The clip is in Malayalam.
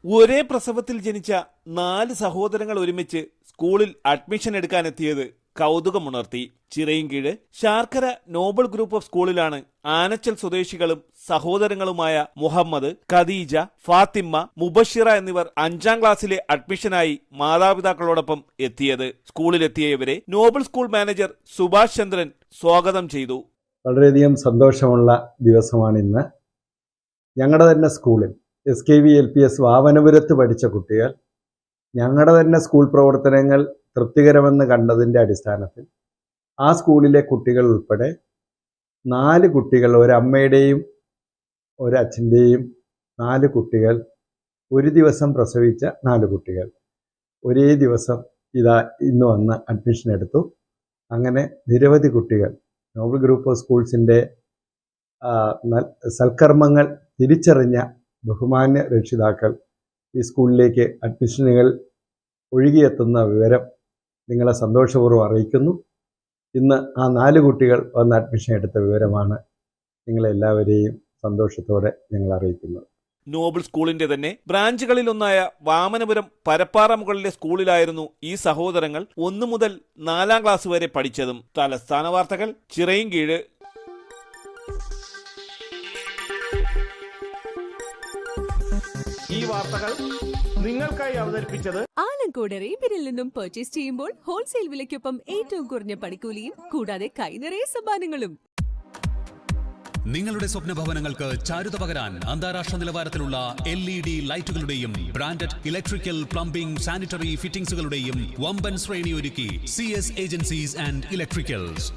ഒരേ പ്രസവത്തിൽ ജനിച്ച 4 സഹോദരങ്ങൾ ഒരുമിച്ച് സ്കൂളിൽ അഡ്മിഷൻ എടുക്കാനെത്തിയത് കൗതുകമുണർത്തി. Chirayinkeezhu Sarkara Nobel group of സ്കൂളിലാണ് ആനച്ചൽ സ്വദേശികളും സഹോദരങ്ങളുമായ മുഹമ്മദ്, ഖദീജ, ഫാത്തിമ, മുബഷിറ എന്നിവർ 5ാം ക്ലാസ്സിലെ അഡ്മിഷനായി മാതാപിതാക്കളോടൊപ്പം എത്തിയത്. സ്കൂളിലെത്തിയ ഇവരെ നോബൽ സ്കൂൾ മാനേജർ സുഭാഷ് ചന്ദ്രൻ സ്വാഗതം ചെയ്തു. വളരെയധികം സന്തോഷമുള്ള ദിവസമാണ് ഇന്ന്. ഞങ്ങളുടെ തന്നെ സ്കൂളിൽ SKV LPS വാവനപുരത്ത് പഠിച്ച കുട്ടികൾ ഞങ്ങളുടെ തന്നെ സ്കൂൾ പ്രവർത്തനങ്ങൾ തൃപ്തികരമെന്ന് കണ്ടതിൻ്റെ അടിസ്ഥാനത്തിൽ ആ സ്കൂളിലെ കുട്ടികൾ ഉൾപ്പെടെ 4 കുട്ടികൾ, ഒരമ്മയുടെയും ഒരച്ഛൻ്റെയും 4 കുട്ടികൾ, ഒരു ദിവസം പ്രസവിച്ച 4 കുട്ടികൾ ഒരേ ദിവസം ഇന്ന് വന്ന് അഡ്മിഷൻ എടുത്തു. അങ്ങനെ നിരവധി കുട്ടികൾ നോബൽ ഗ്രൂപ്പ് ഓഫ് സ്കൂൾസിൻ്റെ സൽക്കർമ്മങ്ങൾ തിരിച്ചറിഞ്ഞ ബഹുമാന്യ രക്ഷിതാക്കൾ ഈ സ്കൂളിലേക്ക് അഡ്മിഷനുകൾ ഒഴുകിയെത്തുന്ന വിവരം നിങ്ങളെ സന്തോഷപൂർവ്വം അറിയിക്കുന്നു. ഇന്ന് ആ 4 കുട്ടികൾ വന്ന് അഡ്മിഷൻ എടുത്ത വിവരമാണ് നിങ്ങളെല്ലാവരെയും സന്തോഷത്തോടെ ഞങ്ങൾ അറിയിക്കുന്നത്. നോബൽ സ്കൂളിന്റെ തന്നെ ബ്രാഞ്ചുകളിലൊന്നായ വാമനപുരം പരപ്പാറ മുകളിലെ സ്കൂളിലായിരുന്നു ഈ സഹോദരങ്ങൾ 1 മുതൽ 4ാം ക്ലാസ് വരെ പഠിച്ചതും. തലസ്ഥാന വാർത്തകൾ, ചിറയിൻകീഴ്. ഈ വാർത്തകൾ നിങ്ങൾക്കായി അവതരിപ്പിച്ചത് ആലങ്കോട് റീബിനിൽ നിന്നും പർച്ചേസ് ചെയ്യുമ്പോൾ ഹോൾസെയിൽ വിലയ്ക്കൊപ്പം ഏറ്റവും കുറഞ്ഞ പണിക്കൂലിയും കൂടാതെ കൈനിറയെ സമ്മാനങ്ങളും. നിങ്ങളുടെ സ്വപ്ന ഭവനങ്ങൾക്ക് ചാരുത പകരാൻ അന്താരാഷ്ട്ര നിലവാരത്തിലുള്ള LED ലൈറ്റുകളുടെയും ബ്രാൻഡഡ് ഇലക്ട്രിക്കൽ, പ്ലംബിംഗ്, സാനിറ്ററി ഫിറ്റിംഗ്സുകളുടെയും വമ്പൻ ശ്രേണി ഒരുക്കി CS ഏജൻസീസ് ആൻഡ് ഇലക്ട്രിക്കൽസ്.